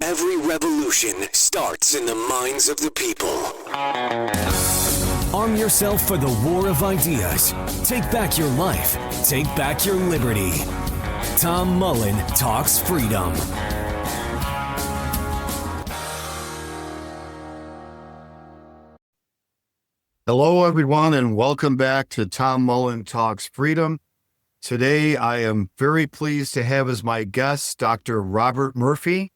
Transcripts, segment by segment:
Every revolution starts in the minds of the people. Arm yourself for the war of ideas. Take back your life. Take back your liberty. Tom Mullen Talks Freedom. Hello, everyone, and welcome back to Tom Mullen Talks Freedom. Today, I am very pleased to have as my guest Dr. Robert Murphy.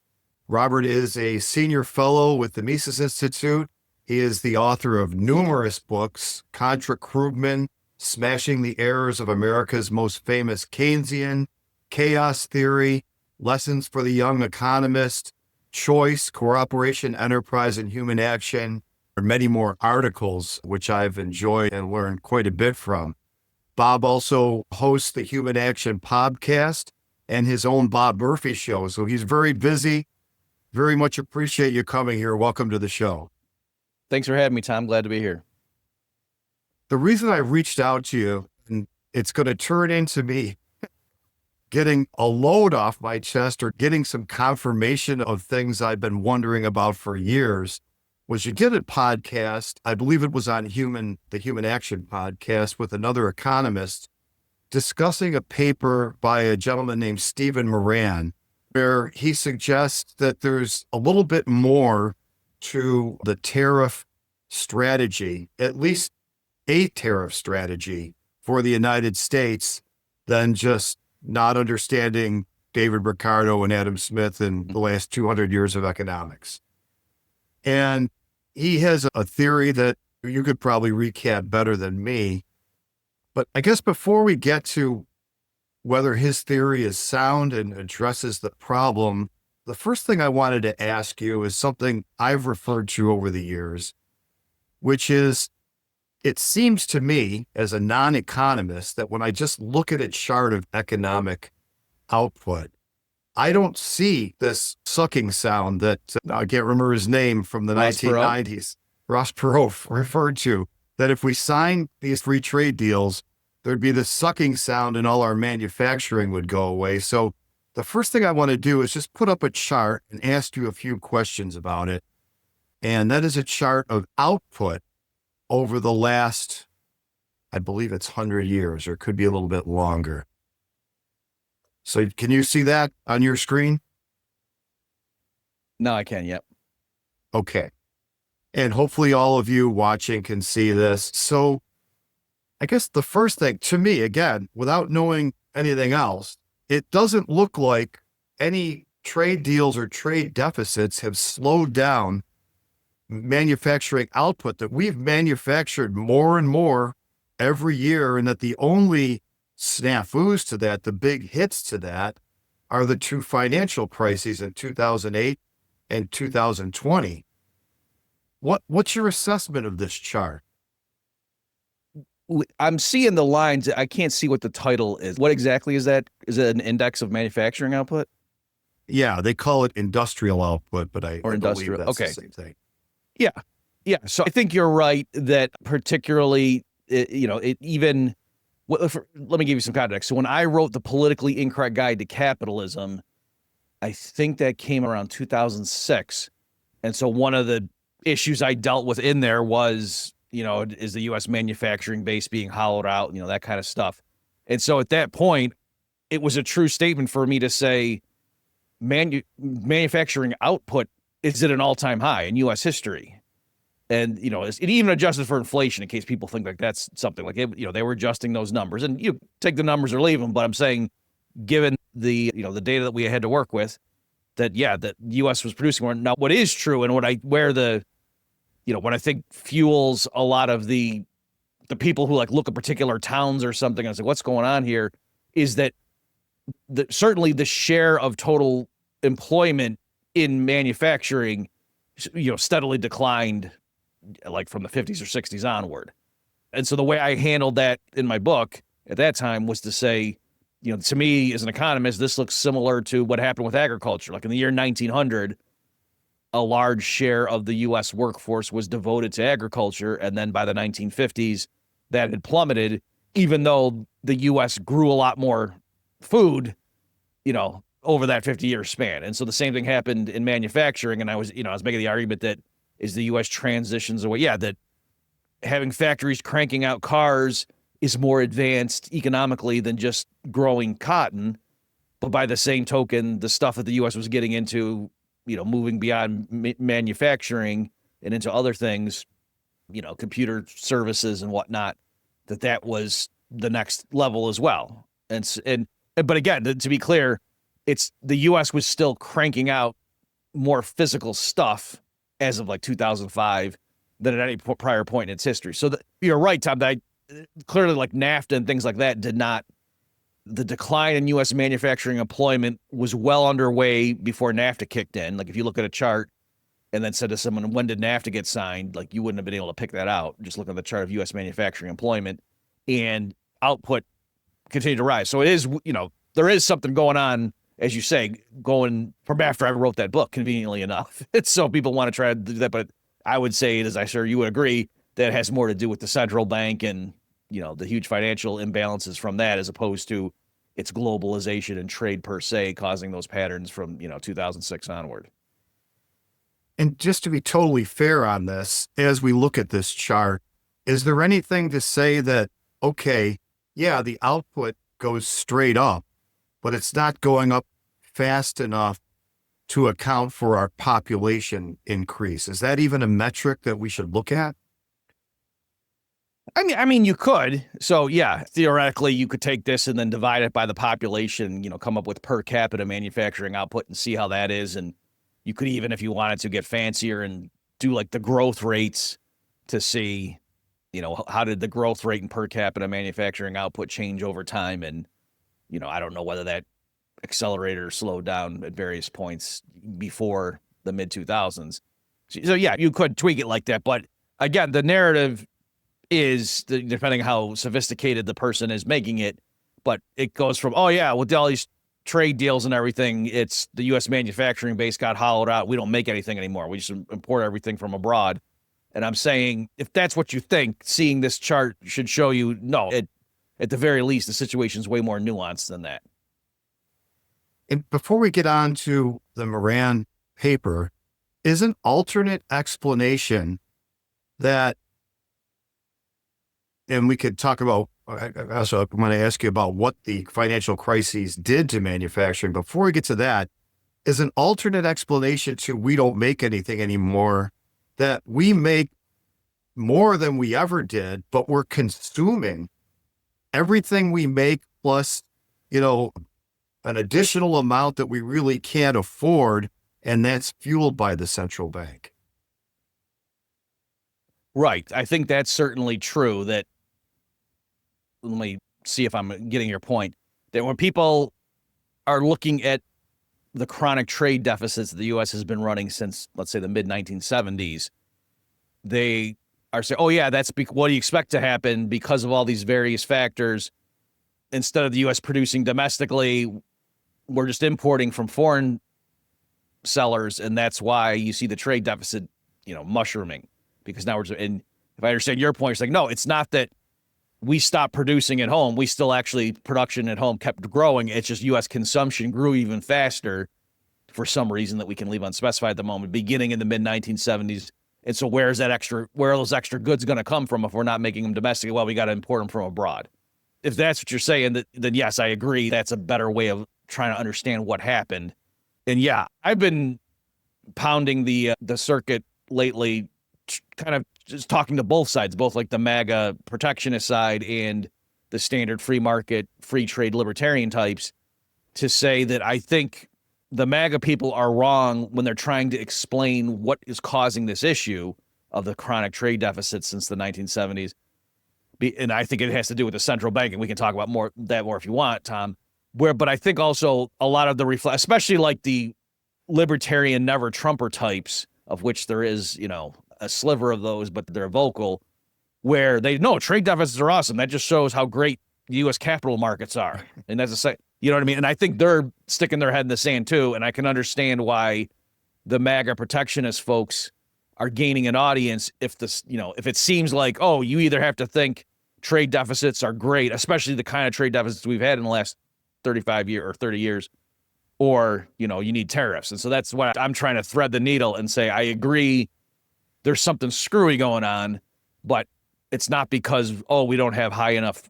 Robert is a senior fellow with the Mises Institute. He is the author of numerous books: Contra Krugman, Smashing the Errors of America's Most Famous Keynesian, Chaos Theory, Lessons for the Young Economist, Choice, Cooperation, Enterprise, and Human Action, and many more articles, which I've enjoyed and learned quite a bit from. Bob also hosts the Human Action podcast and his own Bob Murphy show, so he's very busy. Very much appreciate you coming here. Welcome to the show. Thanks for having me, Tom. Glad to be here. The reason I reached out to you, and it's going to turn into me getting a load off my chest or getting some confirmation of things I've been wondering about for years, was you did a podcast, I believe it was on the Human Action podcast with another economist, discussing a paper by a gentleman named Stephen Moran, where he suggests that there's a little bit more to the tariff strategy, at least a tariff strategy for the United States, than just not understanding David Ricardo and Adam Smith and the last 200 years of economics. And he has a theory that you could probably recap better than me. But I guess before we get to whether his theory is sound and addresses the problem, the first thing I wanted to ask you is something I've referred to over the years, which is, it seems to me as a non-economist that when I just look at a chart of economic output, I don't see this sucking sound that I can't remember his name from the 1990s, Ross Perot referred to, that if we sign these free trade deals, there'd be this sucking sound and all our manufacturing would go away. So the first thing I want to do is just put up a chart and ask you a few questions about it. And that is a chart of output over the last, I believe it's 100 years, or it could be a little bit longer. So can you see that on your screen? No, I can, yep. Okay. And hopefully all of you watching can see this. So I guess the first thing to me, again, without knowing anything else, it doesn't look like any trade deals or trade deficits have slowed down manufacturing output, that we've manufactured more and more every year, and that the only snafus to that, the big hits to that, are the two financial crises in 2008 and 2020. What's your assessment of this chart? I'm seeing the lines. I can't see what the title is. What exactly is that? Is it an index of manufacturing output? Yeah, they call it industrial output, but I believe that's the same thing. Yeah. So I think you're right that particularly, let me give you some context. So when I wrote The Politically Incorrect Guide to Capitalism, I think that came around 2006. And so one of the issues I dealt with in there was, is the U.S. manufacturing base being hollowed out, that kind of stuff. And so at that point, it was a true statement for me to say manufacturing output is at an all-time high in U.S. history. And, it even adjusted for inflation, in case people think like that's something like, they were adjusting those numbers. And you take the numbers or leave them. But I'm saying, given the data that we had to work with, that the U.S. was producing more. Now, what is true and what I think fuels a lot of the people who look at particular towns or something and say, what's going on here, is that certainly the share of total employment in manufacturing, steadily declined from the 50s or 60s onward. And so the way I handled that in my book at that time was to say, to me as an economist, this looks similar to what happened with agriculture. Like in the year 1900, a large share of the U.S. workforce was devoted to agriculture. And then by the 1950s, that had plummeted, even though the U.S. grew a lot more food, over that 50-year span. And so the same thing happened in manufacturing. And I was making the argument that as the U.S. transitions away, that having factories cranking out cars is more advanced economically than just growing cotton. But by the same token, the stuff that the U.S. was getting into, moving beyond manufacturing and into other things, computer services and whatnot, that was the next level as well. But again, to be clear, it's the U.S. was still cranking out more physical stuff as of like 2005 than at any prior point in its history. So you're right, Tom, that clearly like NAFTA and things like that the decline in U.S. manufacturing employment was well underway before NAFTA kicked in. Like if you look at a chart and then said to someone, when did NAFTA get signed? Like you wouldn't have been able to pick that out. Just look at the chart of U.S. manufacturing employment, and output continued to rise. So it is, there is something going on, as you say, going from after I wrote that book, conveniently enough. It's so people want to try to do that, but I would say, as I'm sure you would agree, that it has more to do with the central bank and, the huge financial imbalances from that, as opposed to its globalization and trade per se causing those patterns from, 2006 onward. And just to be totally fair on this, as we look at this chart, is there anything to say that, okay, yeah, the output goes straight up, but it's not going up fast enough to account for our population increase? Is that even a metric that we should look at? I mean, you could. So yeah, theoretically, you could take this and then divide it by the population, come up with per capita manufacturing output and see how that is. And you could even, if you wanted to get fancier and do like the growth rates to see, how did the growth rate in per capita manufacturing output change over time? And, I don't know whether that accelerated or slowed down at various points before the mid 2000s. So yeah, you could tweak it like that. But again, the narrative is, depending on how sophisticated the person is making it, but it goes from, with all these trade deals and everything, it's the U.S. manufacturing base got hollowed out. We don't make anything anymore. We just import everything from abroad. And I'm saying, if that's what you think, seeing this chart should show you, no, at the very least, the situation's way more nuanced than that. And before we get on to the Moran paper, is an alternate explanation that, and we could talk about, also I'm going to ask you about what the financial crises did to manufacturing. Before we get to that, is an alternate explanation to we don't make anything anymore, that we make more than we ever did, but we're consuming everything we make plus, an additional amount that we really can't afford, and that's fueled by the central bank. Right. I think that's certainly true. That, let me see if I'm getting your point, that when people are looking at the chronic trade deficits that the U.S. has been running since, let's say, the mid-1970s, they are saying, that's what do you expect to happen because of all these various factors? Instead of the U.S. producing domestically, we're just importing from foreign sellers, and that's why you see the trade deficit, mushrooming. Because now and if I understand your point, it's like, no, it's not that we stopped producing at home. We still actually, production at home kept growing. It's just U.S. consumption grew even faster for some reason that we can leave unspecified at the moment, beginning in the mid-1970s. And so where are those extra goods going to come from if we're not making them domestically? Well, we got to import them from abroad. If that's what you're saying, then yes, I agree. That's a better way of trying to understand what happened. And yeah, I've been pounding the circuit lately, kind of just talking to both sides, both like the MAGA protectionist side and the standard free market, free trade libertarian types, to say that I think the MAGA people are wrong when they're trying to explain what is causing this issue of the chronic trade deficit since the 1970s. And I think it has to do with the central bank, and we can talk about more if you want, Tom. But I think also a lot of the especially like the libertarian never Trumper types, of which there is, a sliver of those, but they're vocal, where they know trade deficits are awesome. That just shows how great the U.S. capital markets are. And that's you know what I mean? And I think they're sticking their head in the sand too. And I can understand why the MAGA protectionist folks are gaining an audience if it seems like, you either have to think trade deficits are great, especially the kind of trade deficits we've had in the last 35 years or 30 years, or, you need tariffs. And so that's why I'm trying to thread the needle and say, I agree there's something screwy going on, but it's not because, we don't have high enough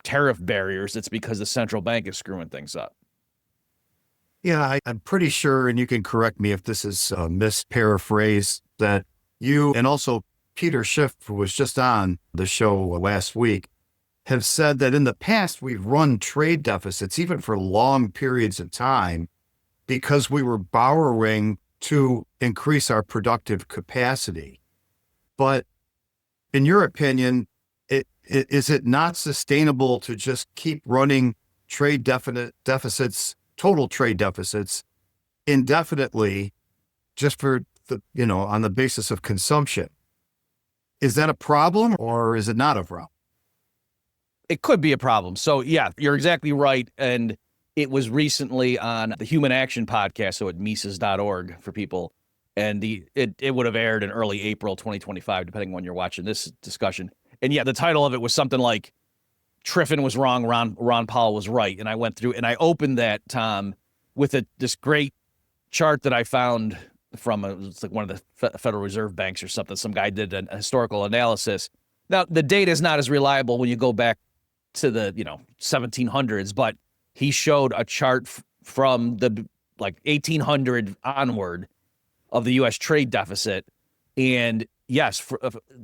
tariff barriers. It's because the central bank is screwing things up. Yeah, I'm pretty sure, and you can correct me if this is a misparaphrase, that you and also Peter Schiff, who was just on the show last week, have said that in the past we've run trade deficits, even for long periods of time, because we were borrowing to increase our productive capacity. But in your opinion, is it not sustainable to just keep running trade deficits, total trade deficits, indefinitely, just for on the basis of consumption? Is that a problem, or is it not a problem? It could be a problem. So yeah, you're exactly right. And it was recently on the Human Action podcast, so at Mises.org for people. And it would have aired in early April 2025, depending on when you're watching this discussion. And yeah, the title of it was something like Triffin was wrong, Ron Paul was right. And I went through and I opened that, Tom, with this great chart that I found from it's like one of the Federal Reserve banks or something. Some guy did a historical analysis. Now, the data is not as reliable when you go back to the 1700s, but he showed a chart from the 1800 onward of the U.S. trade deficit. And yes,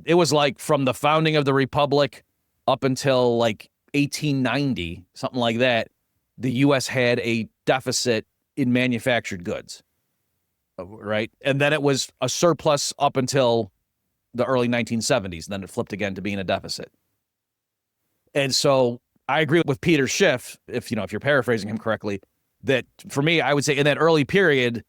it was like from the founding of the Republic up until 1890, something like that, the U.S. had a deficit in manufactured goods, right? And then it was a surplus up until the early 1970s. And then it flipped again to being a deficit. And so I agree with Peter Schiff, if you're paraphrasing him correctly, that for me, I would say in that early period,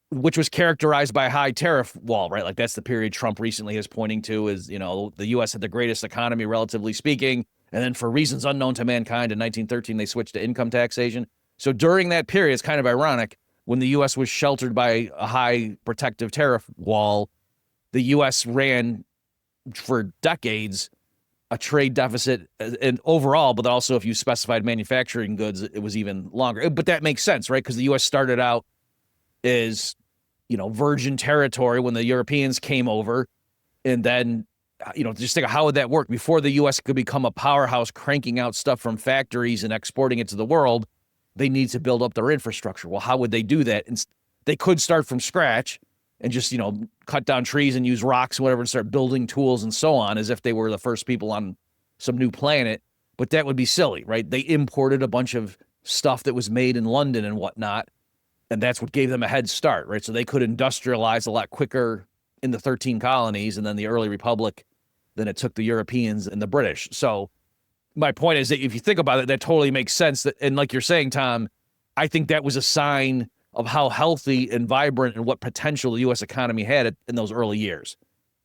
which was characterized by a high tariff wall, right? Like that's the period Trump recently is pointing to is, the U.S. had the greatest economy, relatively speaking. And then for reasons unknown to mankind in 1913, they switched to income taxation. So during that period, it's kind of ironic when the U.S. was sheltered by a high protective tariff wall, the U.S. ran for decades a trade deficit and overall, but also if you specified manufacturing goods, it was even longer. But that makes sense, right? Because the U.S. started out as, virgin territory when the Europeans came over. And then, just think of how would that work? Before the U.S. could become a powerhouse cranking out stuff from factories and exporting it to the world, they need to build up their infrastructure. Well, how would they do that? And they could start from scratch and just, cut down trees and use rocks and whatever and start building tools and so on as if they were the first people on some new planet. But that would be silly, right? They imported a bunch of stuff that was made in London and whatnot. And that's what gave them a head start, right? So they could industrialize a lot quicker in the 13 colonies and then the early republic than it took the Europeans and the British. So my point is that if you think about it, that totally makes sense. And like you're saying, Tom, I think that was a sign of how healthy and vibrant and what potential the U.S. economy had in those early years.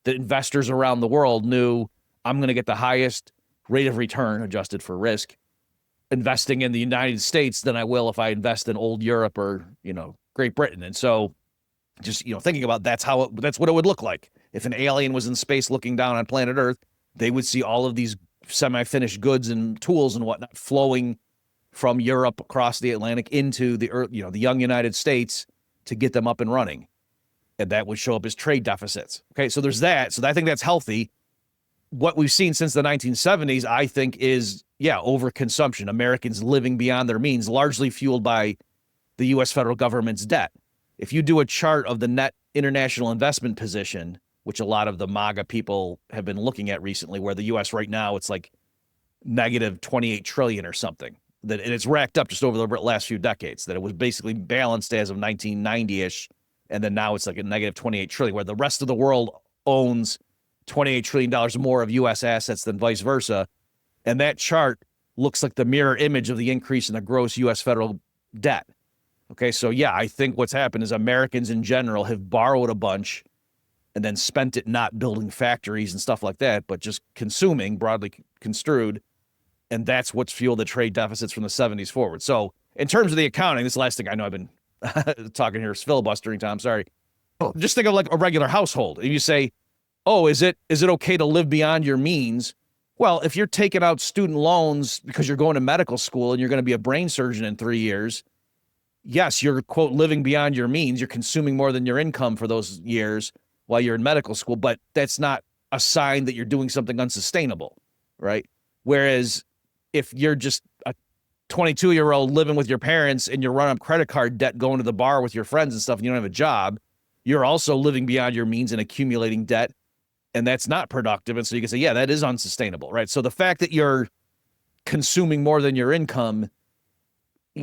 That investors around the world knew, I'm going to get the highest rate of return adjusted for risk investing in the United States than I will if I invest in old Europe or, Great Britain. And so just, thinking about that's what it would look like. If an alien was in space looking down on planet Earth, they would see all of these semi-finished goods and tools and whatnot flowing from Europe across the Atlantic into the Earth, the young United States to get them up and running. And that would show up as trade deficits. Okay, so there's that. So I think that's healthy. What we've seen since the 1970s, I think, is, overconsumption. Americans living beyond their means, largely fueled by the U.S. federal government's debt. If you do a chart of the net international investment position, which a lot of the MAGA people have been looking at recently, where the U.S. right now, it's like negative 28 trillion or something. And it's racked up just over the last few decades, that it was basically balanced as of 1990-ish. And then now it's like a negative 28 trillion, where the rest of the world owns $28 trillion more of U.S. assets than vice versa. And that chart looks like the mirror image of the increase in the gross U.S. federal debt. Okay, so I think what's happened is Americans in general have borrowed a bunch and then spent it not building factories and stuff like that, but just consuming, broadly construed. And that's what's fueled the trade deficits from the 70s forward. So in terms of the accounting, this last thing I know I've been talking here is filibustering, Tom, sorry. Just think of like a regular household. If you say, is it okay to live beyond your means? Well, if you're taking out student loans because you're going to medical school and you're going to be a brain surgeon in 3 years, yes, you're, quote, living beyond your means. You're consuming more than your income for those years while you're in medical school, but that's not a sign that you're doing something unsustainable, right? Whereas if you're just a 22-year-old living with your parents and you're running up credit card debt, going to the bar with your friends and stuff, and you don't have a job, you're also living beyond your means and accumulating debt, and that's not productive. And so you can say, yeah, that is unsustainable, right? So the fact that you're consuming more than your income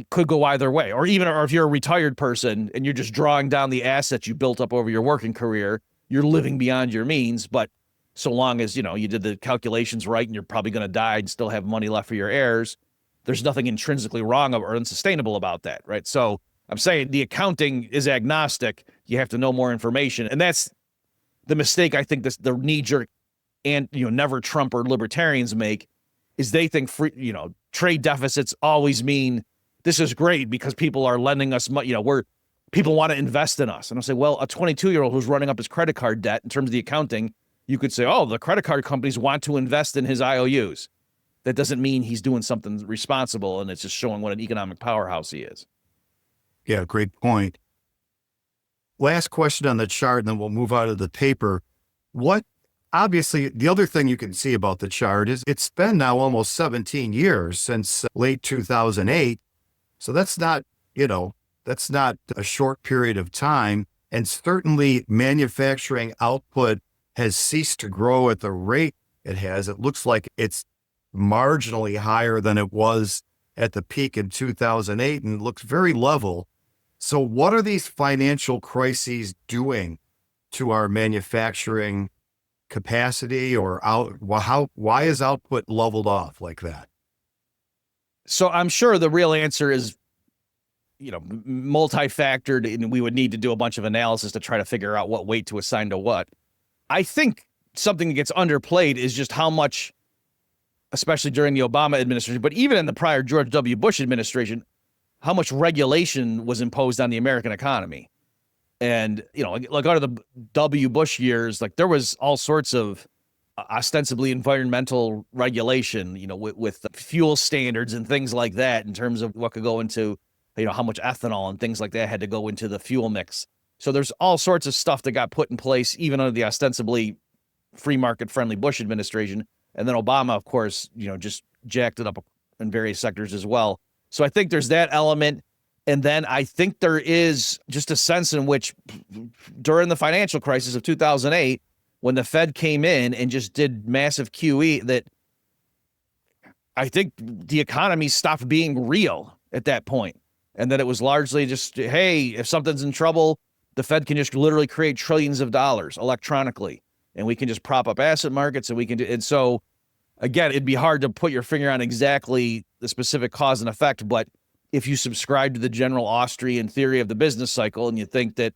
could go either way. Or if you're a retired person and you're just drawing down the assets you built up over your working career, you're living beyond your means. But so long as, you did the calculations right and you're probably going to die and still have money left for your heirs, there's nothing intrinsically wrong or unsustainable about that, right? So I'm saying the accounting is agnostic. You have to know more information. And that's the mistake I think the knee-jerk and, never Trumper libertarians make, is they think trade deficits always mean this is great because people are lending us money, people want to invest in us. And I'll say, well, a 22-year-old who's running up his credit card debt, in terms of the accounting, you could say, oh, the credit card companies want to invest in his IOUs. That doesn't mean he's doing something responsible, and it's just showing what an economic powerhouse he is. Yeah, great point. Last question on the chart, and then we'll move out of the paper. Obviously, the other thing you can see about the chart is it's been now almost 17 years since late 2008. So that's not a short period of time. And certainly manufacturing output has ceased to grow at the rate it has. It looks like it's marginally higher than it was at the peak in 2008 and looks very level. So what are these financial crises doing to our manufacturing capacity, or why is output leveled off like that? So I'm sure the real answer is, multi-factored, and we would need to do a bunch of analysis to try to figure out what weight to assign to what. I think something that gets underplayed is just how much, especially during the Obama administration, but even in the prior George W. Bush administration, how much regulation was imposed on the American economy. And, like out of the W. Bush years, like there was all sorts of ostensibly environmental regulation, with fuel standards and things like that, in terms of what could go into, how much ethanol and things like that had to go into the fuel mix. So there's all sorts of stuff that got put in place, even under the ostensibly free market friendly Bush administration. And then Obama, of course, just jacked it up in various sectors as well. So I think there's that element. And then I think there is just a sense in which during the financial crisis of 2008, when the Fed came in and just did massive QE, that I think the economy stopped being real at that point. And that it was largely just, hey, if something's in trouble, the Fed can just literally create trillions of dollars electronically, and we can just prop up asset markets, and we can do. And so, again, it'd be hard to put your finger on exactly the specific cause and effect, but if you subscribe to the general Austrian theory of the business cycle and you think that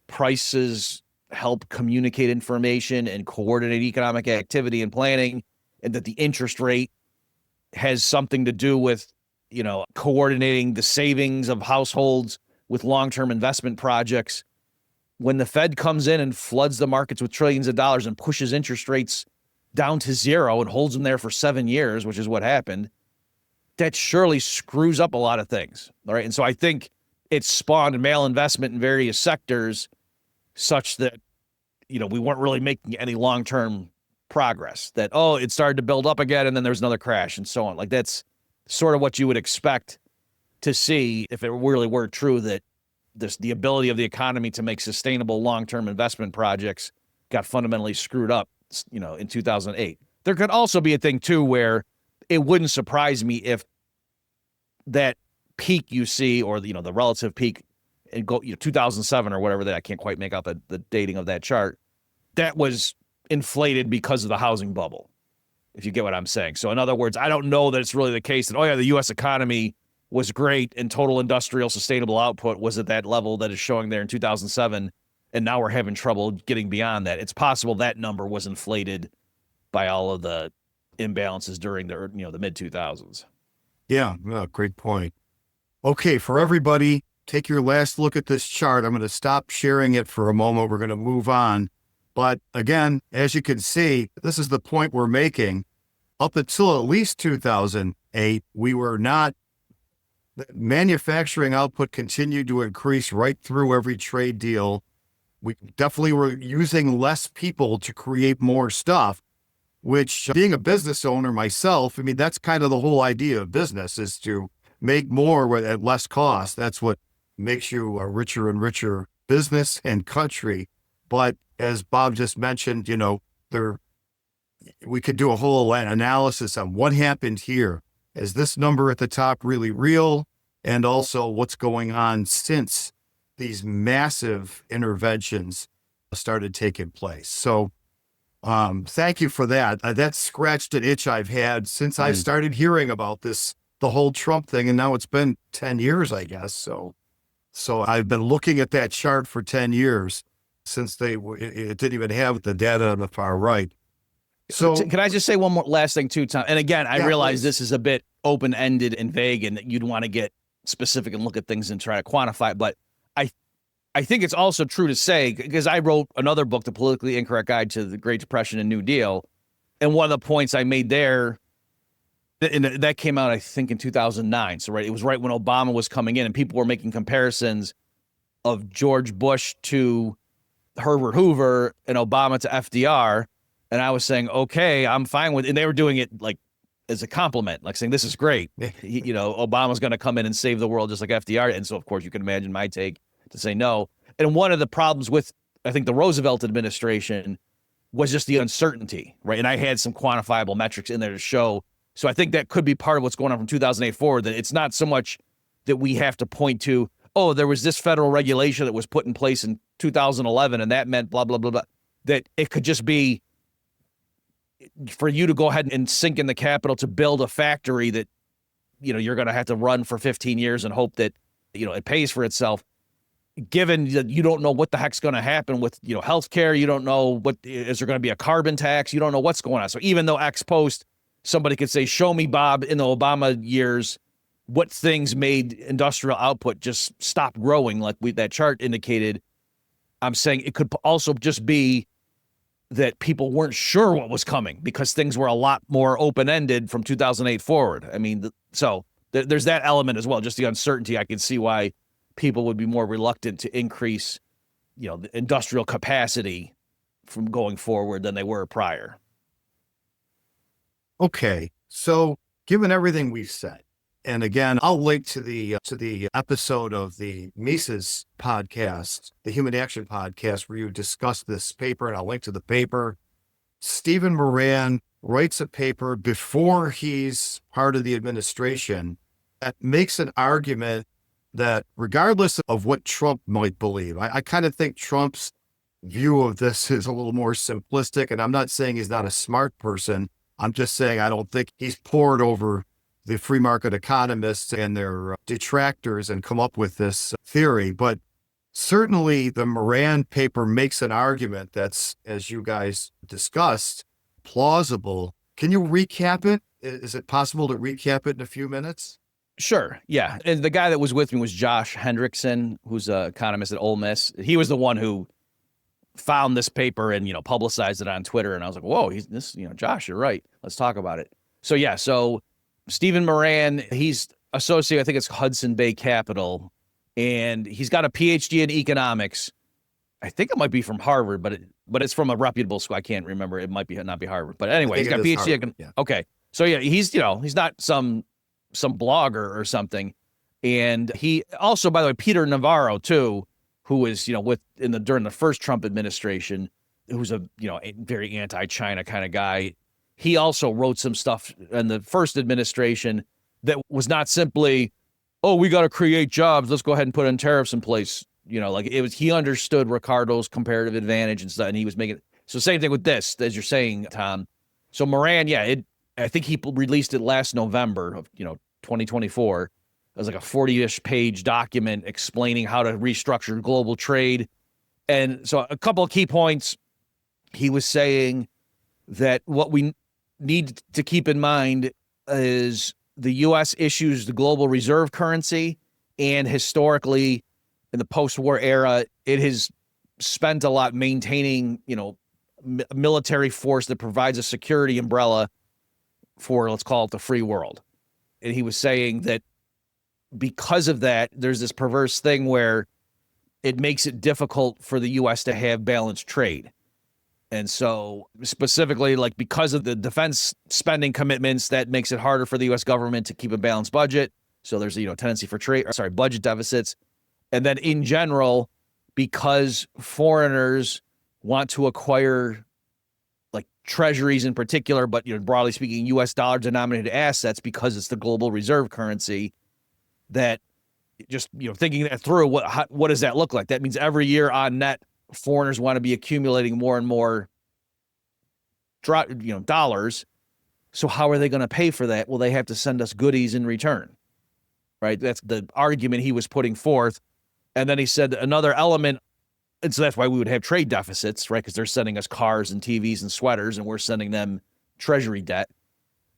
prices help communicate information and coordinate economic activity and planning, and that the interest rate has something to do with, coordinating the savings of households with long-term investment projects, when the Fed comes in and floods the markets with trillions of dollars and pushes interest rates down to zero and holds them there for 7 years, which is what happened, that surely screws up a lot of things. All right. And so I think it spawned malinvestment in various sectors such that, we weren't really making any long-term progress, that, it started to build up again and then there's another crash and so on. Like that's sort of what you would expect to see if it really were true that the ability of the economy to make sustainable long-term investment projects got fundamentally screwed up, in 2008. There could also be a thing too where it wouldn't surprise me if that peak you see, or the relative peak, and go 2007 or whatever, that I can't quite make out the dating of that chart, that was inflated because of the housing bubble, if you get what I'm saying. So in other words, I don't know that it's really the case that, the U.S. economy was great and total industrial sustainable output was at that level that is showing there in 2007, and now we're having trouble getting beyond that. It's possible that number was inflated by all of the imbalances during the mid 2000s. Yeah, great point. Okay, for everybody, take your last look at this chart. I'm going to stop sharing it for a moment. We're going to move on. But again, as you can see, this is the point we're making. Up until at least 2008, we were not The manufacturing output continued to increase right through every trade deal. We definitely were using less people to create more stuff, which being a business owner myself, I mean, that's kind of the whole idea of business is to make more at less cost. That's what makes you a richer and richer business and country. But as Bob just mentioned, we could do a whole analysis on what happened here. Is this number at the top really real? And also what's going on since these massive interventions started taking place. So thank you for that. That scratched an itch I've had since I started hearing about this, the whole Trump thing. And now it's been 10 years, I guess. So I've been looking at that chart for 10 years since it didn't even have the data on the far right. So can I just say one more last thing too, Tom? And again, I realize please. this is a bit open-ended and vague and that you'd want to get specific and look at things and try to quantify it. But I think it's also true to say, because I wrote another book, The Politically Incorrect Guide to the Great Depression and New Deal. And one of the points I made there, and that came out, I think, in 2009. So it was right when Obama was coming in and people were making comparisons of George Bush to Herbert Hoover and Obama to FDR. And I was saying, okay, I'm fine with it. And they were doing it like as a compliment, like saying, this is great. Obama's going to come in and save the world just like FDR. And so, of course, you can imagine my take to say no. And one of the problems with, I think, the Roosevelt administration was just the uncertainty, right? And I had some quantifiable metrics in there to show. So I think that could be part of what's going on from 2008 forward, that it's not so much that we have to point to, oh, there was this federal regulation that was put in place in 2011, and that meant blah, blah, blah, blah. That it could just be for you to go ahead and sink in the capital to build a factory that, you're going to have to run for 15 years and hope that, it pays for itself. Given that you don't know what the heck's going to happen with, healthcare, you don't know is there going to be a carbon tax? You don't know what's going on. So even though ex post, somebody could say, show me, Bob, in the Obama years, what things made industrial output just stop growing, like that chart indicated. I'm saying it could also just be that people weren't sure what was coming because things were a lot more open-ended from 2008 forward. I mean, so there's that element as well, just the uncertainty. I can see why people would be more reluctant to increase, the industrial capacity from going forward than they were prior. Okay. So given everything we've said, and again, I'll link to the episode of the Mises podcast, the Human Action podcast, where you discuss this paper, and I'll link to the paper. Stephen Moran writes a paper before he's part of the administration that makes an argument that regardless of what Trump might believe, I kind of think Trump's view of this is a little more simplistic, and I'm not saying he's not a smart person. I'm just saying I don't think he's pored over the free market economists and their detractors and come up with this theory. But certainly the Moran paper makes an argument that's, as you guys discussed, plausible. Can you recap it? Is it possible to recap it in a few minutes? Sure. Yeah. And the guy that was with me was Josh Hendrickson, who's an economist at Ole Miss. He was the one who found this paper and, publicized it on Twitter. And I was like, whoa, Josh, you're right. Let's talk about it. So Stephen Moran, he's associate, I think it's Hudson Bay Capital, and he's got a PhD in economics. I think it might be from Harvard, but it's from a reputable school. I can't remember. It might not be Harvard. But anyway, he's got a PhD. Yeah. Okay. So yeah, he's not some blogger or something. And he also, by the way, Peter Navarro too, who was, during the first Trump administration, who's a very anti-China kind of guy. He also wrote some stuff in the first administration that was not simply, oh, we got to create jobs. Let's go ahead and put in tariffs in place. He understood Ricardo's comparative advantage and stuff, and he was making. So same thing with this, as you're saying, Tom. So Moran, I think he released it last November of 2024. It was like a 40-ish page document explaining how to restructure global trade. And so a couple of key points. He was saying that what we need to keep in mind is the U.S. issues the global reserve currency, and historically in the post-war era, it has spent a lot maintaining, military force that provides a security umbrella for, let's call it, the free world. And he was saying that because of that, there's this perverse thing where it makes it difficult for the U.S. to have balanced trade. And so specifically, like because of the defense spending commitments, that makes it harder for the U.S. government to keep a balanced budget. So there's a tendency for budget deficits. And then in general, because foreigners want to acquire like treasuries in particular, but broadly speaking, U.S. dollar denominated assets, because it's the global reserve currency, that just thinking that through, what does that look like? That means every year on net, foreigners want to be accumulating more and more dollars. So how are they going to pay for that? Well, they have to send us goodies in return, right? That's the argument he was putting forth. And then he said another element, and so that's why we would have trade deficits, right? Because they're sending us cars and TVs and sweaters, and we're sending them treasury debt.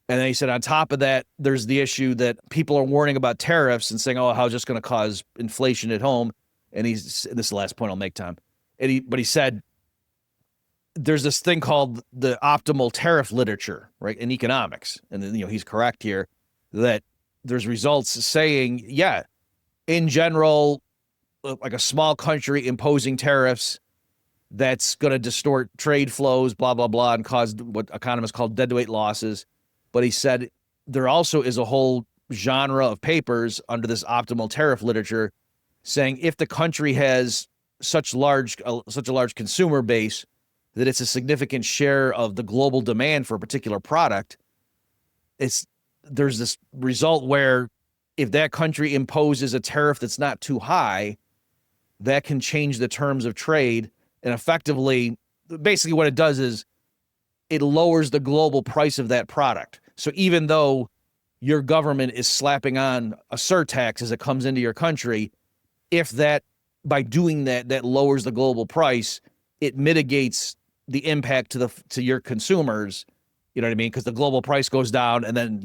And then he said, on top of that, there's the issue that people are warning about tariffs and saying, oh, how's this going to cause inflation at home? And this is the last point I'll make, Tom. But he said, there's this thing called the optimal tariff literature, right, in economics. And then, he's correct here that there's results saying, yeah, in general, like a small country imposing tariffs, that's going to distort trade flows, blah, blah, blah, and cause what economists call deadweight losses. But he said there also is a whole genre of papers under this optimal tariff literature saying if the country has such a large consumer base that it's a significant share of the global demand for a particular product, there's this result where if that country imposes a tariff that's not too high, that can change the terms of trade. And effectively, basically what it does is it lowers the global price of that product. So even though your government is slapping on a surtax as it comes into your country, if that, by doing that, that lowers the global price, it mitigates the impact to your consumers. You know what I mean? Because the global price goes down, and then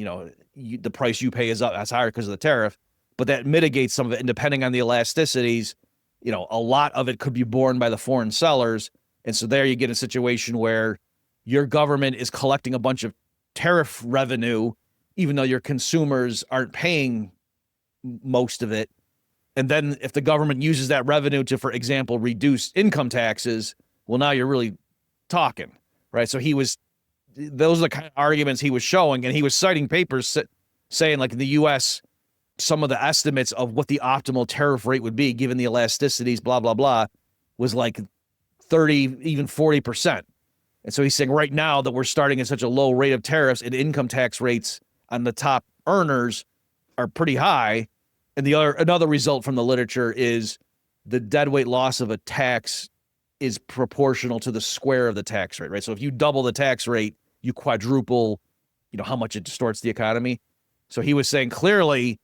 the price you pay is up. That's higher because of the tariff. But that mitigates some of it. And depending on the elasticities, a lot of it could be borne by the foreign sellers. And so there you get a situation where your government is collecting a bunch of tariff revenue, even though your consumers aren't paying most of it. And then if the government uses that revenue to, for example, reduce income taxes, well, now you're really talking, right? So those are the kind of arguments he was showing, and he was citing papers saying, like in the U.S., some of the estimates of what the optimal tariff rate would be, given the elasticities, blah, blah, blah, was like 30, even 40%. And so he's saying right now that we're starting at such a low rate of tariffs and income tax rates on the top earners are pretty high. And another result from the literature is the deadweight loss of a tax is proportional to the square of the tax rate, right? So if you double the tax rate, you quadruple, how much it distorts the economy. So he was saying clearly,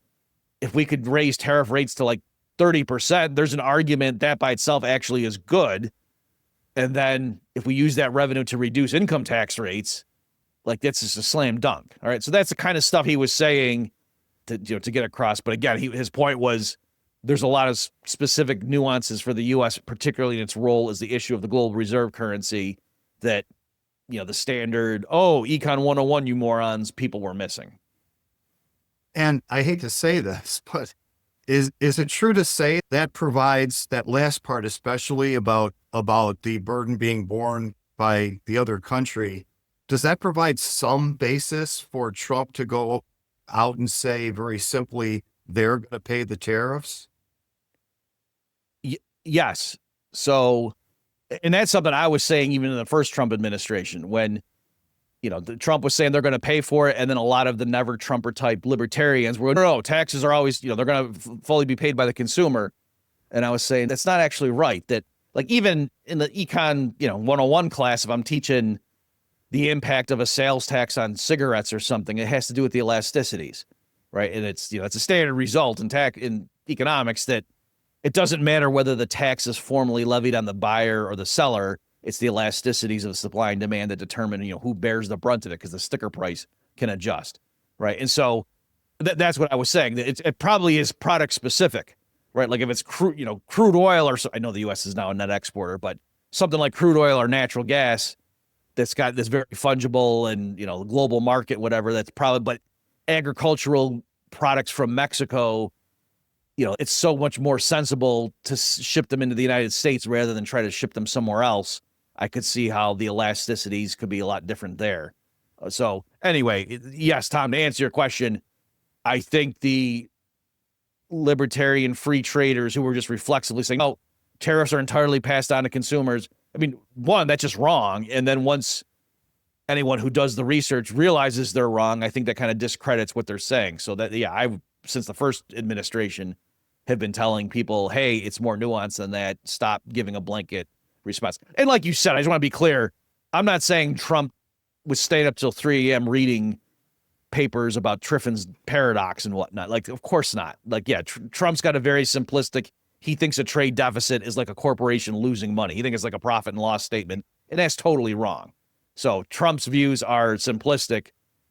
if we could raise tariff rates to like 30%, there's an argument that by itself actually is good. And then if we use that revenue to reduce income tax rates, like that's just a slam dunk. All right. So that's the kind of stuff he was saying to get across. But again, his point was there's a lot of specific nuances for the U.S., particularly in its role as the issue of the global reserve currency, that, the standard, Econ 101, you morons, people were missing. And I hate to say this, but is it true to say that provides that last part, especially about the burden being borne by the other country, does that provide some basis for Trump to go out and say very simply, they're going to pay the tariffs? Yes. So, and that's something I was saying even in the first Trump administration when, Trump was saying they're going to pay for it. And then a lot of the never Trumper type libertarians were, no, taxes are always, they're going to fully be paid by the consumer. And I was saying that's not actually right. That like even in the econ, 101 class, if I'm teaching the impact of a sales tax on cigarettes or something, it has to do with the elasticities, right? And it's, it's a standard result in economics that it doesn't matter whether the tax is formally levied on the buyer or the seller. It's the elasticities of supply and demand that determine, who bears the brunt of it, because the sticker price can adjust, right? And so that's what I was saying. That it probably is product specific, right? Like if it's crude oil or so, I know the U.S. is now a net exporter, but something like crude oil or natural gas that's got this very fungible and global market, whatever. That's probably, but agricultural products from Mexico it's so much more sensible to ship them into the United States rather than try to ship them somewhere else. I could see how the elasticities could be a lot different there. So anyway, yes, Tom, to answer your question, I think the libertarian free traders who were just reflexively saying, oh, tariffs are entirely passed on to consumers. I mean, one, that's just wrong. And then once anyone who does the research realizes they're wrong, I think that kind of discredits what they're saying. So that, I, since the first administration, have been telling people, hey, it's more nuanced than that. Stop giving a blanket response. And like you said, I just want to be clear. I'm not saying Trump was staying up till 3 a.m. reading papers about Triffin's paradox and whatnot. Like, of course not. Like, yeah, Trump's got a very simplistic, he thinks a trade deficit is like a corporation losing money. He thinks it's like a profit and loss statement. And that's totally wrong. So Trump's views are simplistic,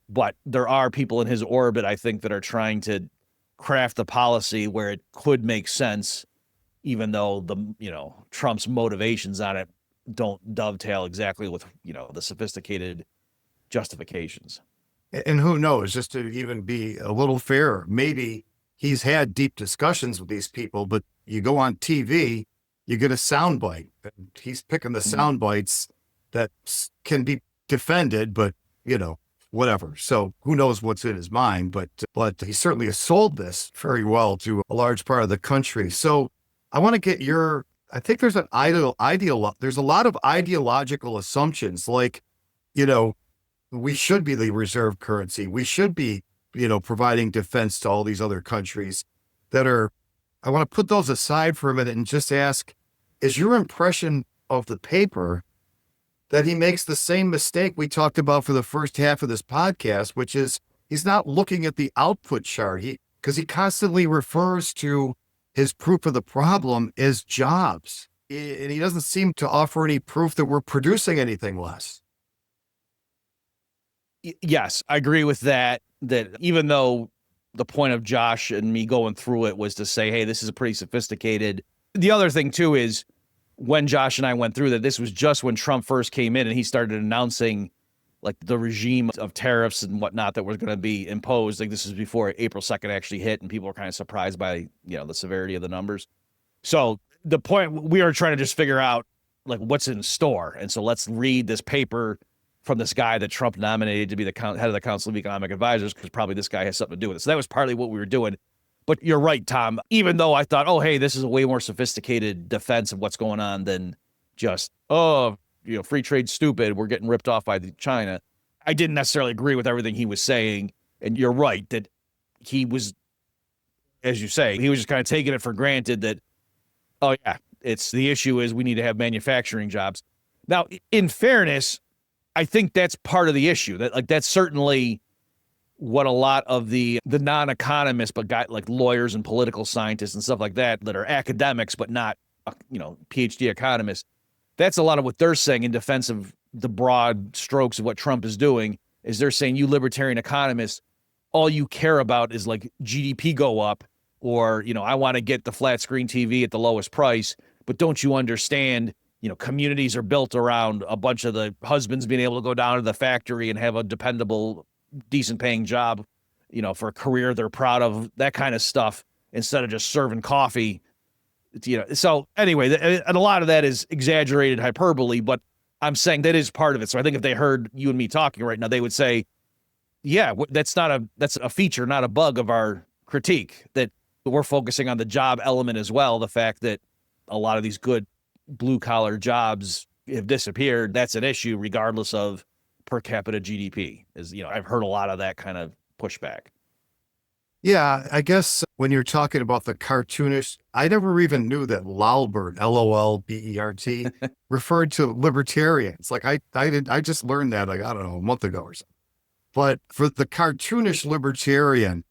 but there are people in his orbit, I think, that are trying to craft the policy where it could make sense, even though Trump's motivations on it don't dovetail exactly with, the sophisticated justifications. And who knows, just to even be a little fair, maybe he's had deep discussions with these people, but you go on TV, you get a soundbite. He's picking the sound bites that can be defended, but, whatever. So who knows what's in his mind, but he certainly has sold this very well to a large part of the country. So I want to get I think there's there's a lot of ideological assumptions, like, we should be the reserve currency. We should be, providing defense to all these other countries I want to put those aside for a minute and just ask, is your impression of the paper that he makes the same mistake we talked about for the first half of this podcast, which is he's not looking at the output chart, because he constantly refers to his proof of the problem as jobs. And he doesn't seem to offer any proof that we're producing anything less. Yes, I agree with that even though the point of Josh and me going through it was to say, hey, this is a pretty sophisticated. The other thing, too, is when Josh and I went through that, this was just when Trump first came in and he started announcing like the regime of tariffs and whatnot that was going to be imposed. Like this was before April 2nd actually hit and people were kind of surprised by, the severity of the numbers. So the point, we are trying to just figure out like what's in store. And so let's read this paper from this guy that Trump nominated to be the head of the Council of Economic Advisors, because probably this guy has something to do with it. So that was partly what we were doing. But you're right, Tom. Even though I thought, oh, hey, this is a way more sophisticated defense of what's going on than just, free trade stupid, we're getting ripped off by China. I didn't necessarily agree with everything he was saying. And you're right that he was, as you say, he was just kind of taking it for granted that, oh, yeah, the issue is we need to have manufacturing jobs. Now, in fairness, I think that's part of the issue. That's certainly what a lot of the non-economists, but got like lawyers and political scientists and stuff like that are academics, but not, PhD economists. That's a lot of what they're saying in defense of the broad strokes of what Trump is doing, is they're saying, you libertarian economists, all you care about is like GDP go up, or, I want to get the flat screen TV at the lowest price, but don't you understand, communities are built around a bunch of the husbands being able to go down to the factory and have a dependable, decent paying job, for a career they're proud of, that kind of stuff, instead of just serving coffee, So anyway, and a lot of that is exaggerated hyperbole, but I'm saying that is part of it. So I think if they heard you and me talking right now, they would say, yeah, that's a feature, not a bug of our critique, that we're focusing on the job element as well. The fact that a lot of these good blue collar jobs have disappeared, that's an issue regardless of per capita GDP. I've heard a lot of that kind of pushback. Yeah, I guess when you're talking about the cartoonish, I never even knew that Lolbert, Lolbert, referred to libertarians. Like I just learned that, like, I don't know, a month ago or something. But for the cartoonish libertarian,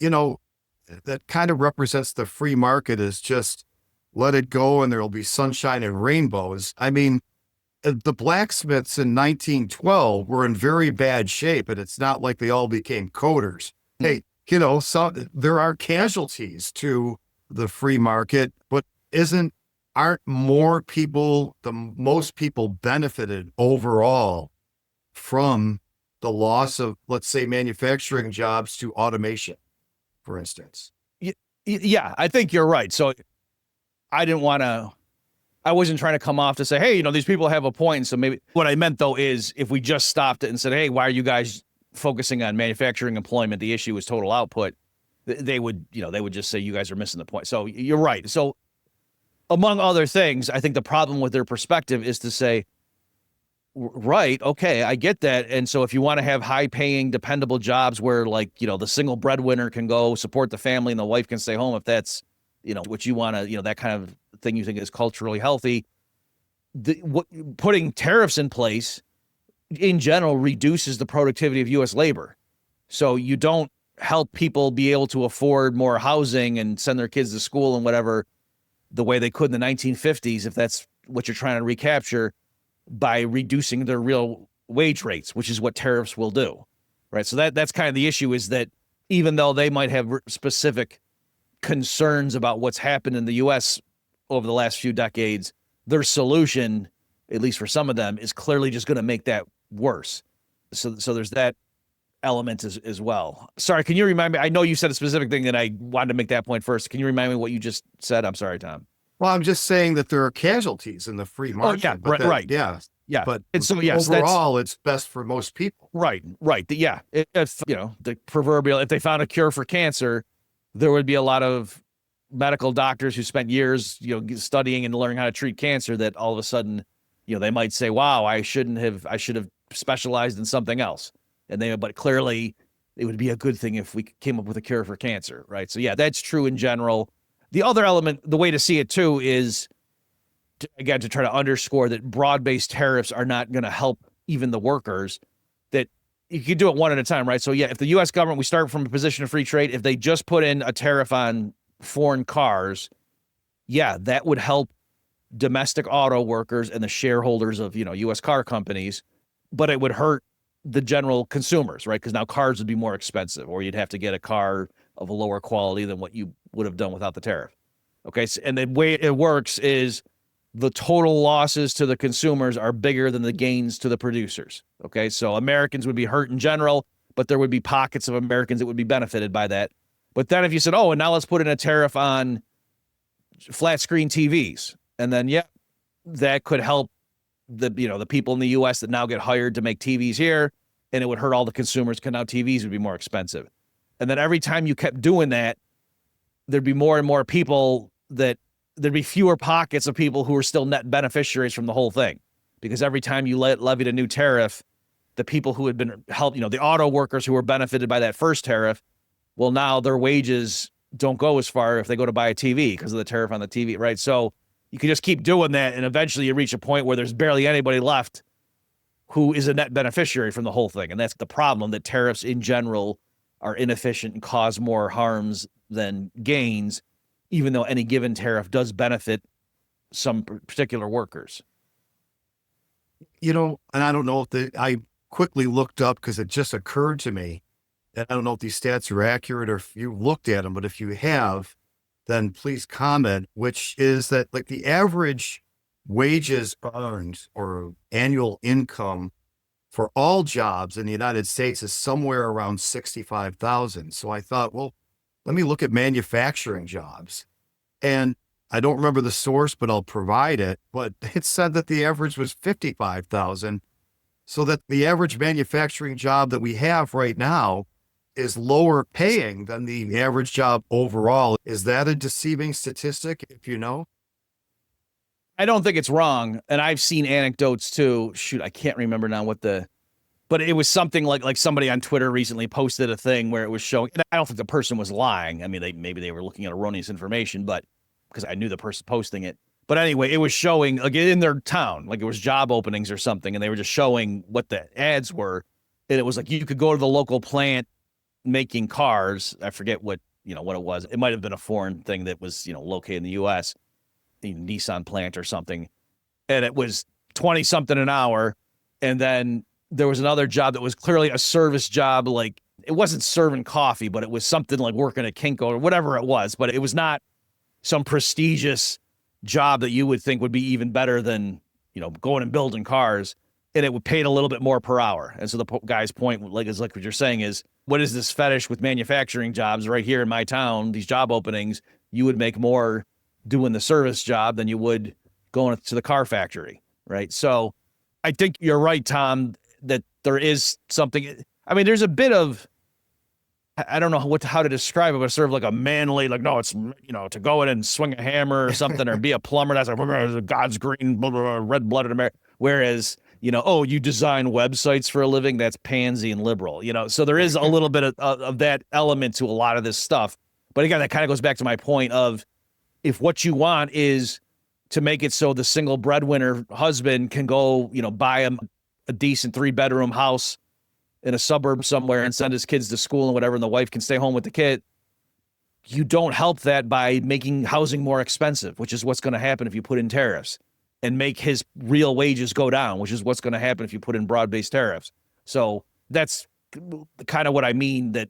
that kind of represents the free market as just let it go and there'll be sunshine and rainbows. I mean, the blacksmiths in 1912 were in very bad shape, and it's not like they all became coders. Hey, there are casualties to the free market, but aren't most people benefited overall from the loss of, let's say, manufacturing jobs to automation, for instance? Yeah, I think you're right. So I wasn't trying to come off to say, hey, these people have a point. So maybe what I meant though is if we just stopped it and said, hey, why are you guys focusing on manufacturing employment? The issue is total output. They would just say you guys are missing the point. So you're right. So among other things, I think the problem with their perspective is to say, right, okay, I get that. And so if you want to have high paying, dependable jobs where the single breadwinner can go support the family and the wife can stay home, if that's, what you want to, that kind of thing you think is culturally healthy, putting tariffs in place in general reduces the productivity of U.S. labor. So you don't help people be able to afford more housing and send their kids to school and whatever the way they could in the 1950s, if that's what you're trying to recapture, by reducing their real wage rates, which is what tariffs will do, right? So that's kind of the issue, is that even though they might have specific concerns about what's happened in the U.S. over the last few decades, their solution, at least for some of them, is clearly just going to make that worse. So there's that element as well. Sorry, can you remind me? I know you said a specific thing and I wanted to make that point first. Can you remind me what you just said? I'm sorry, Tom. Well, I'm just saying that there are casualties in the free market. Oh, yeah, right. Yeah. Yeah. But and so, yes, overall, it's best for most people. Right. Yeah. If, the proverbial, if they found a cure for cancer, there would be a lot of medical doctors who spent years, studying and learning how to treat cancer that all of a sudden, they might say, wow, I should have specialized in something else. But clearly it would be a good thing if we came up with a cure for cancer. Right. So yeah, that's true in general. The other element, the way to see it too, is to try to underscore that broad-based tariffs are not going to help even the workers, that you can do it one at a time, right? So yeah, if the U.S. government, we start from a position of free trade, if they just put in a tariff on foreign cars, yeah, that would help domestic auto workers and the shareholders of, U.S. car companies, but it would hurt the general consumers, right? Because now cars would be more expensive, or you'd have to get a car of a lower quality than what you would have done without the tariff. Okay. So, and the way it works is the total losses to the consumers are bigger than the gains to the producers. Okay. So Americans would be hurt in general, but there would be pockets of Americans that would be benefited by that. But then if you said, oh, and now let's put in a tariff on flat screen TVs, and then, yeah, that could help the people in the U.S. that now get hired to make TVs here, and it would hurt all the consumers because now TVs would be more expensive. And then every time you kept doing that, there'd be more and more people there'd be fewer pockets of people who are still net beneficiaries from the whole thing. Because every time you levied a new tariff, the people who had been helped, the auto workers who were benefited by that first tariff, well, now their wages don't go as far if they go to buy a TV because of the tariff on the TV, right? So you can just keep doing that, and eventually you reach a point where there's barely anybody left who is a net beneficiary from the whole thing. And that's the problem, that tariffs in general are inefficient and cause more harms than gains, even though any given tariff does benefit some particular workers. And I don't know if I quickly looked up because it just occurred to me, and I don't know if these stats are accurate or if you looked at them, but if you have, then please comment, which is that the average wages earned or annual income for all jobs in the United States is somewhere around 65,000. So I thought, well, let me look at manufacturing jobs. And I don't remember the source, but I'll provide it. But it said that the average was 55,000. So that the average manufacturing job that we have right now is lower paying than the average job overall. Is that a deceiving statistic, if you know? I don't think it's wrong. And I've seen anecdotes too. Shoot, I can't remember now but it was something like somebody on Twitter recently posted a thing where it was showing, and I don't think the person was lying. I mean, maybe they were looking at erroneous information, but because I knew the person posting it. But anyway, it was showing in their town, it was job openings or something. And they were just showing what the ads were. And it was you could go to the local plant making cars. I forget what it was. It might've been a foreign thing that was, located in the US, the Nissan plant or something. And it was 20 something an hour. And then there was another job that was clearly a service job. It wasn't serving coffee, but it was something like working at Kinko or whatever it was, but it was not some prestigious job that you would think would be even better than, going and building cars. And it would pay a little bit more per hour. And so the guy's point, is what you're saying is, what is this fetish with manufacturing jobs right here in my town, these job openings, you would make more doing the service job than you would going to the car factory, right? So I think you're right, Tom, that there is something. I mean, there's a bit of, I don't know how to describe it, but sort of like a manly, like, no, it's, to go in and swing a hammer or something or be a plumber. That's like God's green, red-blooded America. Whereas, you design websites for a living, that's pansy and liberal, So there is a little bit of that element to a lot of this stuff. But again, that kind of goes back to my point of, if what you want is to make it so the single breadwinner husband can go, buy a decent 3-bedroom house in a suburb somewhere and send his kids to school and whatever, and the wife can stay home with the kid, you don't help that by making housing more expensive, which is what's going to happen if you put in tariffs, and make his real wages go down, which is what's going to happen if you put in broad-based tariffs. So that's kind of what I mean, that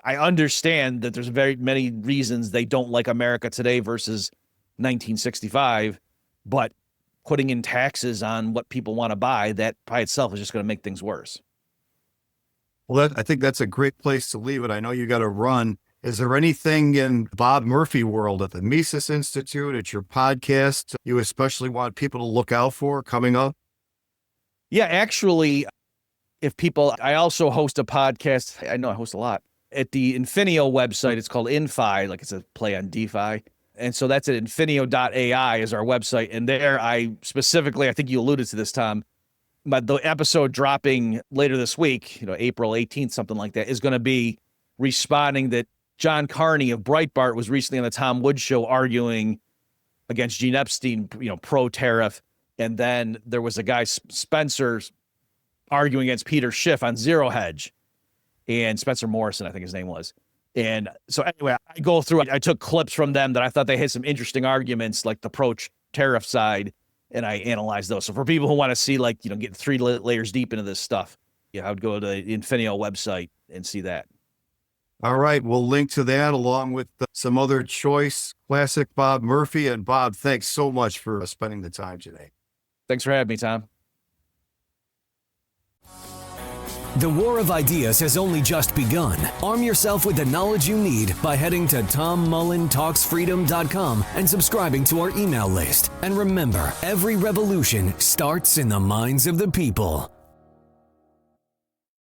I understand that there's very many reasons they don't like America today versus 1965, but putting in taxes on what people want to buy, that by itself is just going to make things worse. Well, I think that's a great place to leave it. I know you got to run. Is there anything in Bob Murphy world at the Mises Institute, at your podcast, you especially want people to look out for coming up? Yeah, actually, I also host a podcast. I know I host a lot at the Infinio website. It's called Infi, like it's a play on DeFi. And so that's at infinio.ai is our website. And there I specifically, I think you alluded to this, Tom, but the episode dropping later this week, April 18th, something like that, is going to be responding that John Carney of Breitbart was recently on the Tom Woods show arguing against Gene Epstein, pro-tariff. And then there was a guy, Spencer, arguing against Peter Schiff on Zero Hedge. And Spencer Morrison, I think his name was. And so anyway, I took clips from them that I thought they had some interesting arguments, like the pro-tariff side, and I analyzed those. So for people who want to see, get 3 layers deep into this stuff, I would go to the Infinio website and see that. All right. We'll link to that along with some other choice classic Bob Murphy. And Bob, thanks so much for spending the time today. Thanks for having me, Tom. The war of ideas has only just begun. Arm yourself with the knowledge you need by heading to TomMullenTalksFreedom.com and subscribing to our email list. And remember, every revolution starts in the minds of the people.